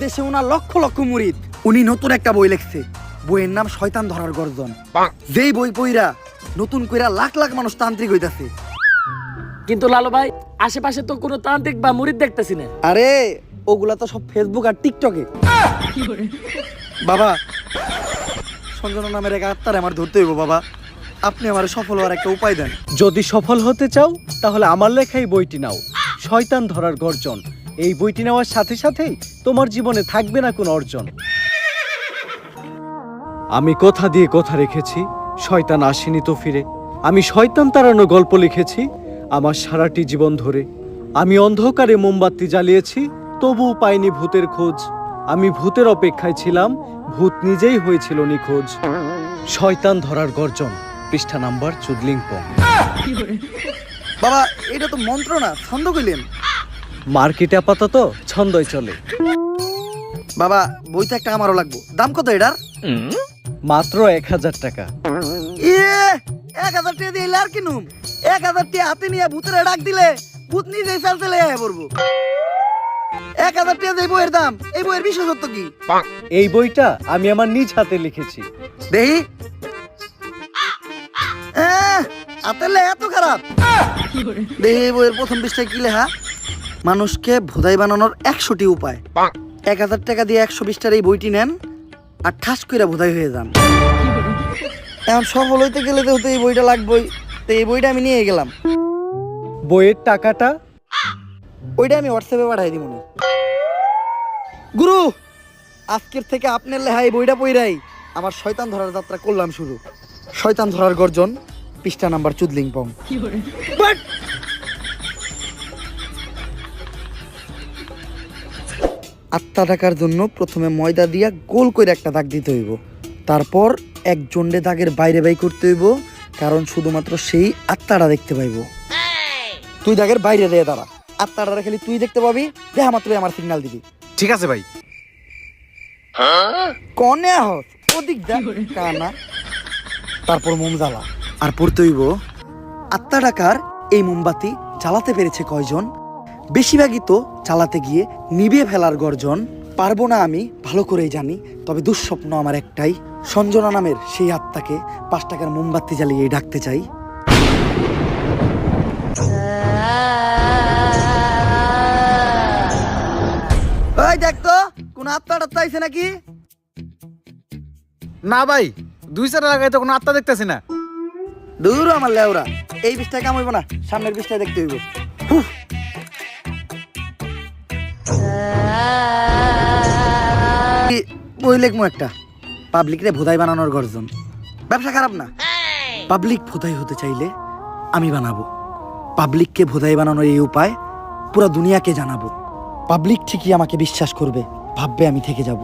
দেশে ওনার লক্ষ লক্ষ মুরিদ। উনি নতুন একটা বই লিখছে, বইয়ের নাম শয়তান ধরার গর্জন। যেই বই পইরা নতুন কইরা লাখ লাখ মানুষ তান্ত্রিক হইতাছে। কিন্তু লালু ভাই, আশেপাশে তো কোনো তান্ত্রিক বা মুরিদ দেখতেছি না। আরে ওগুলা তো সব ফেসবুক আর টিকটকে। বাবা, সঞ্জনা নামের এক আত্মার আমার ধরতে হইব বাবা। আপনি আমার সফল হওয়ার একটা উপায় দেন। যদি সফল হতে চাও তাহলে আমার লেখাই বইটি নাও, শয়তান ধরার গর্জন। এই বইটি নেওয়ার সাথে সাথেই তোমার জীবনে থাকবে না কোনো অর্জন। আমি কথা দিয়ে কথা রেখেছি, শয়তান আসেনি তো ফিরে। আমি শয়তান তাড়ানো গল্প লিখেছি আমার সারাটি জীবন ধরে। আমি অন্ধকারে মোমবাতি জ্বালিয়েছি, তবুও পাইনি ভূতের খোঁজ। আমি ভূতের অপেক্ষায় ছিলাম, ভূত নিজেই হয়েছিল নিখোঁজ। শয়তান ধরার গর্জন, পৃষ্ঠা নাম্বার চুদলিংপং। বাবা, এটা তো মন্ত্র না, ছন্দ কইলেন। মার্কেটে আপাতত ছন্দই চলে। বাবা, বইটা একটা আমারও লাগবো। দাম কত এটার? মাত্র 1000 টাকা। 1000 টাকা দিয়ে আর কিনুম? 1000 টাকা হাতে নিয়ে ভূতের ডাক দিলে ভূত নিজেই চাল চলে আয় পড়বো। 1000 টাকা দিয়ে বইয়ের দাম, এই বইয়ের বিশেষত্ব কি? এই বইটা আমি আমার নিজ হাতে লিখেছি। দেহি হাতের লেখা এত খারাপ? দেহি এই বইয়ের প্রথম পৃষ্ঠায় কি লেখা? মানুষকে ভোদাই বানানোর 100টি উপায়। 1000 টাকা দিয়ে 120টার এই বইটি নেন আর ঠাস কইরা ভোদাই হয়ে যান। এখন সফল হইতে গেলে তো এই বইটা লাগবেই। তো এই বইটা আমি নিয়ে গেলাম। বইয়ের টাকাটা? ওইটা আমি হোয়াটসঅ্যাপে পাঠাই দিব। গুরু, আজকের থেকে আপনার লেখা এই বইটা পইরাই আমার শয়তান ধরার যাত্রা করলাম শুরু। শয়তান ধরার গর্জন, পৃষ্ঠা নাম্বার চুদলিংপং। আত্মা ডাকার জন্য প্রথমে ময়দা দিয়া গোল করে একটা দাগ দিতে হইব। তারপর এক জন্ডে দাগের বাইরে বাই করতে হইব, কারণ শুধুমাত্র সেই আত্মাটা দেখতে পাইব। তুই দাগের বাইরে দিয়ে দাঁড়া, আত্মাটা খালি তুই দেখতে পাবি। দেখা মাত্রই আমার সিগন্যাল দিবি। ঠিক আছে ভাই। কনে আহত ওদিক যা কানা। তারপর মোম জ্বালা আর পড়তে হইব, আত্মা ডাকার এই মোমবাতি জ্বালাতে পেরেছে কয়জন? বেশিরভাগই তো জ্বালাতে গিয়ে নিভে ফেলার গর্জন। পারবো না আমি ভালো করেই জানি, তবে দুঃস্বপ্ন আমার একটাই, সঞ্জনা নামের সেই আত্মাকে 5 টাকার মোমবাতি জ্বালিয়ে ডাকতে চাই। ওই দেখ তো কোন আত্মা টাত্মা আইছে নাকি? না ভাই, 2-4 লাগাই তো কোনো আত্মা দেখতেছি না। দূর আমার লেওরা, এই বিষটা কাম হইব না, সামনের বিষটা দেখতে হইব। বই লেখমু একটা, পাবলিকরে ভোদাই বানানোর গর্জন। ব্যবসা খারাপ না। পাবলিক ভোদাই হতে চাইলে আমি বানাবো। পাবলিককে ভোদাই বানানোর এই উপায় পুরো দুনিয়াকে জানাবো। পাবলিক ঠিকই আমাকে বিশ্বাস করবে, ভাববে আমি থেকে যাব।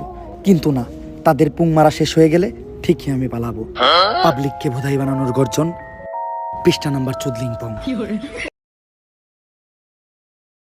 কিন্তু না, তাদের পুং মারা শেষ হয়ে গেলে ঠিকই আমি পালাবো। পাবলিককে ভোদাই বানানোর গর্জন, পৃষ্ঠা নাম্বার চুদলিংপং।